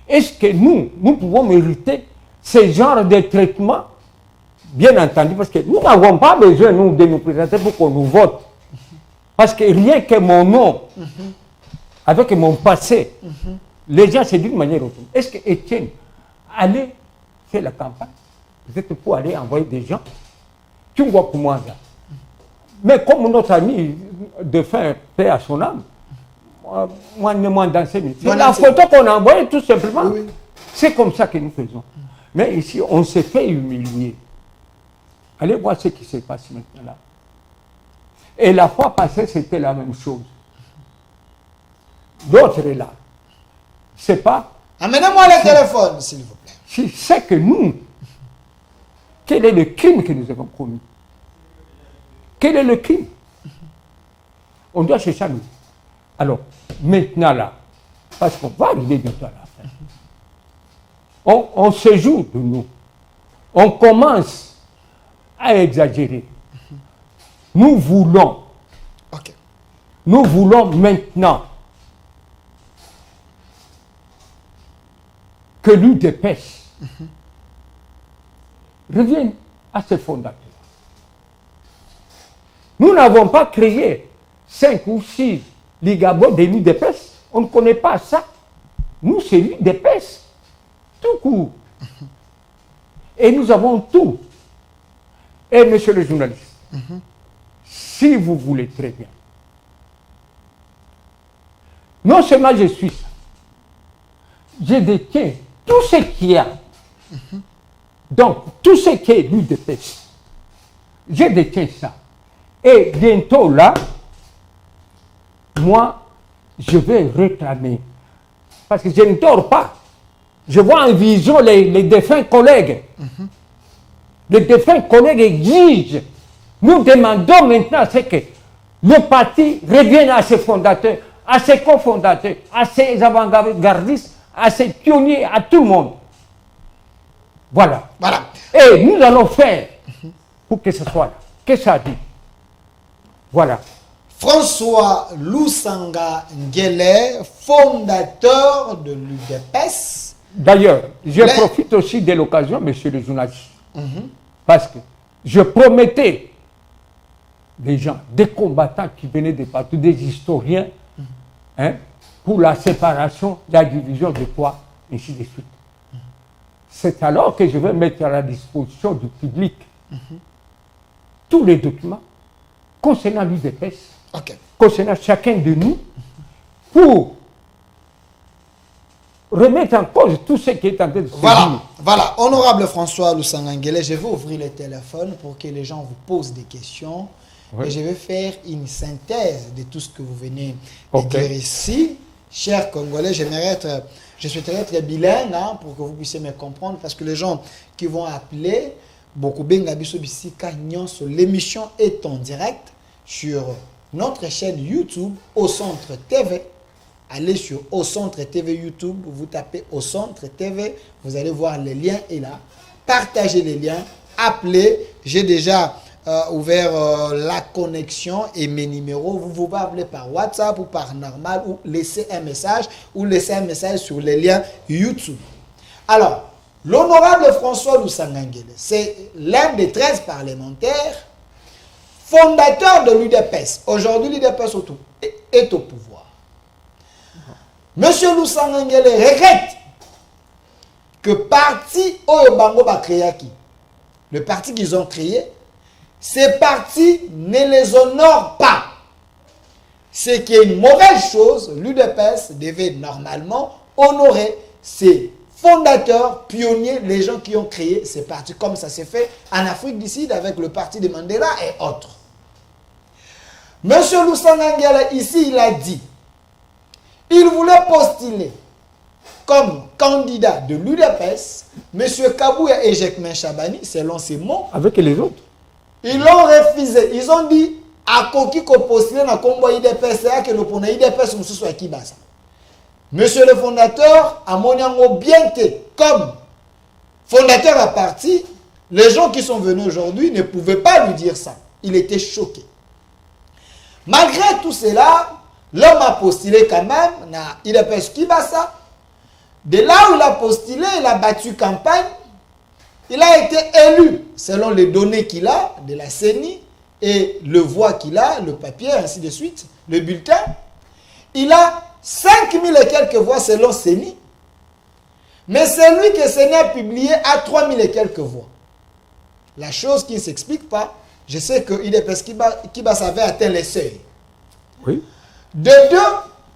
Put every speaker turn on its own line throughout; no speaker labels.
Est-ce que nous pouvons mériter ce genre de traitement? Bien entendu, parce que nous n'avons pas besoin, nous, de nous présenter pour qu'on nous vote. Parce que rien que mon nom, avec mon passé, les gens se disent d'une manière autonome. Est-ce que Étienne allait faire la campagne, peut-être pour aller envoyer des gens, tu vois pour moi là. Mais comme notre ami de fin paix à son âme, moi, dans ces minutes. C'est la photo qu'on a envoyée tout simplement. Oui. C'est comme ça que nous faisons. Mais ici, on s'est fait humilier. Allez voir ce qui se passe maintenant là. Et la fois passée, c'était la même chose. D'autres là. C'est pas.
Amenez-moi le téléphone, s'il vous plaît.
Si c'est que nous, quel est le crime que nous avons commis? Quel est le crime? On doit chercher à nous. Alors, maintenant là, parce qu'on va arriver bientôt à la fin, on se joue de nous. On commence à exagérer. Nous voulons maintenant que l'UDPS revienne à ses fondateurs. Nous n'avons pas créé 5 ou 6 ligaments de l'UDPS. On ne connaît pas ça. Nous, c'est l'UDPS. Tout court. Et nous avons tout. Et monsieur le journaliste, si vous voulez très bien, non seulement je suis ça, je détiens tout ce qu'il y a. Donc, tout ce qui est l'UDPS, je détiens ça. Et bientôt là, moi, je vais réclamer. Parce que je ne dors pas. Je vois en vision les défunts collègues. Les défunts collègues exigent. Nous demandons maintenant c'est que le parti revienne à ses fondateurs, à ses cofondateurs, à ses avant-gardistes, à ses pionniers, à tout le monde. Voilà. Et nous allons faire pour que ce soit là. Qu'est-ce que ça dit? Voilà.
François Lusanga Nguele, fondateur de l'UDPS.
D'ailleurs, je profite aussi de l'occasion, monsieur le journaliste, parce que je promettais des gens, des combattants qui venaient de partout, des historiens, pour la séparation, la division de quoi, ainsi de suite. C'est alors que je vais mettre à la disposition du public tous les documents concernant l'UDPS, concernant chacun de nous, pour remettre en cause tout ce qui est en train de se dire.
Voilà. Honorable François Lusanga Nguele, je vais ouvrir le téléphone pour que les gens vous posent des questions. Et je vais faire une synthèse de tout ce que vous venez de dire ici. Chers Congolais, je souhaiterais être bilingue pour que vous puissiez me comprendre, parce que les gens qui vont appeler, beaucoup l'émission est en direct sur notre chaîne YouTube, Au Centre TV. Allez sur Au Centre TV YouTube, vous tapez Au Centre TV, vous allez voir les liens et là. Partagez les liens, appelez. J'ai déjà ouvert la connexion et mes numéros. Vous pouvez appeler par WhatsApp ou par normal ou laisser un message sur les liens YouTube. Alors, l'honorable François Lusanga Nguele, c'est l'un des 13 parlementaires fondateur de l'UDPS. Aujourd'hui, l'UDPS est au pouvoir. Monsieur Lusanga Nguele regrette que parti Oyobango Bakreaki, le parti qu'ils ont créé, ces partis ne les honorent pas. C'est qui est une mauvaise chose. L'UDPS devait normalement honorer ses fondateurs, pionniers, les gens qui ont créé ces partis, comme ça s'est fait en Afrique du Sud avec le parti de Mandela et autres. Monsieur Lusanga Nguele, ici, il a dit, il voulait postuler comme candidat de l'UDPS, Monsieur Kabouya et Jacquemain Chabani, selon ses mots.
Avec les autres.
Ils l'ont refusé. Ils ont dit, à Koki ko postuler dans combo IDPS, c'est que le pona IDPS nous soit qui basa. Monsieur le fondateur, à Moniango bien que, comme fondateur à parti, les gens qui sont venus aujourd'hui ne pouvaient pas lui dire ça. Il était choqué. Malgré tout cela, l'homme a postulé quand même, na IDPS Kibasa, De là où il a postulé, il a battu campagne. Il a été élu selon les données qu'il a de la CENI et le voix qu'il a, le papier, ainsi de suite, le bulletin. Il a 5000 et quelques voix selon CENI. Mais celui que CENI a publié a 3000 et quelques voix. La chose qui ne s'explique pas, je sais que UDPS Kiba avait atteint les seuils.
Oui.
De deux,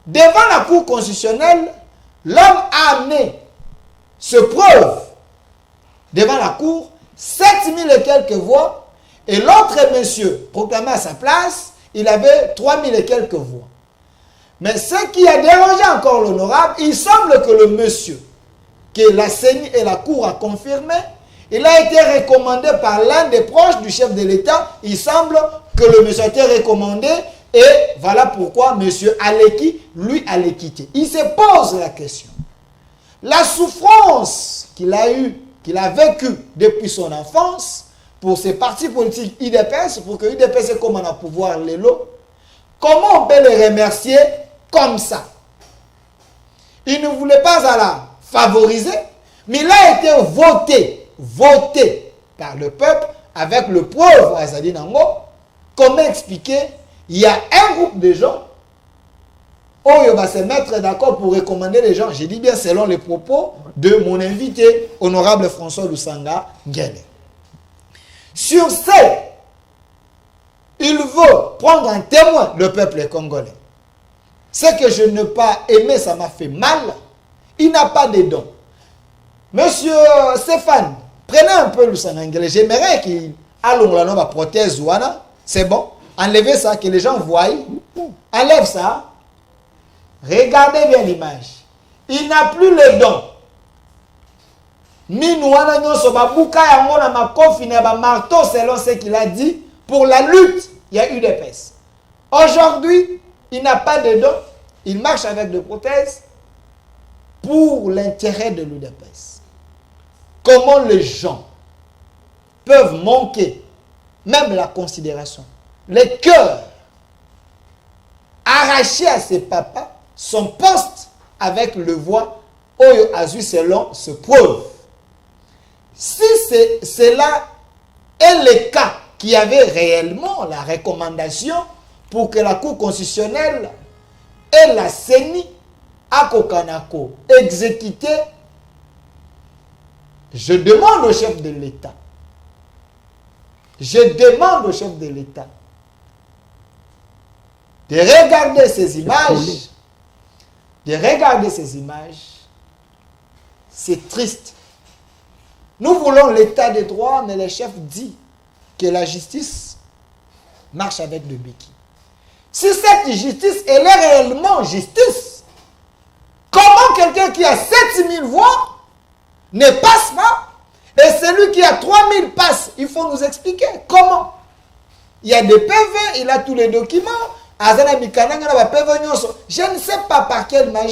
devant la Cour constitutionnelle, l'homme a amené ce preuve devant la Cour, 7000 et quelques voix, et l'autre monsieur proclamé à sa place, il avait 3000 et quelques voix. Mais ce qui a dérangé encore l'honorable, il semble que le monsieur, que la CENI et la Cour a confirmé, il a été recommandé par l'un des proches du chef de l'État. Il semble que le monsieur a été recommandé et voilà pourquoi monsieur Aleki, lui, allait quitter. Il se pose la question. La souffrance qu'il a eue, qu'il a vécue depuis son enfance pour ses partis politiques UDPS, pour que UDPS ait comme un pouvoir l'élo, comment on peut les remercier comme ça? Il ne voulait pas la favoriser, mais il a été voté par le peuple avec le pauvre Azali Nango. Comment expliquer? Il y a un groupe de gens où il va se mettre d'accord pour recommander les gens. Je dis bien selon les propos de mon invité, honorable François Lusanga Nguele. Sur ce, il veut prendre un témoin, le peuple congolais. Ce que je n'ai pas aimé, ça m'a fait mal. Il n'a pas de dons. Monsieur Stéphane, prenez un peu Lusanga Nguele. J'aimerais qu'il ait la prothèse. C'est bon. Enlevez ça, que les gens voient. Enlève ça. Regardez bien l'image. Il n'a plus les dons. Marteau selon ce qu'il a dit. Pour la lutte, il y a eu des pèses. Aujourd'hui, il n'a pas de dons. Il marche avec des prothèses pour l'intérêt de l'UDPS. Comment les gens peuvent manquer même la considération, les cœurs, arracher à ses papas son poste avec le voix Oyo Azu selon ce preuve. Si cela est le cas qui y avait réellement la recommandation pour que la Cour constitutionnelle et la CENI à Kokanako exécuter, je demande au chef de l'État, de regarder ces images, c'est triste. Nous voulons l'état de droit, mais le chef dit que la justice marche avec le béquille. Si cette justice, elle est réellement justice, comment quelqu'un qui a 7000 voix ne passe pas et celui qui a 3000 passe? Il faut nous expliquer comment. Il y a des PV, il a tous les documents. Je ne sais pas par quelle magie.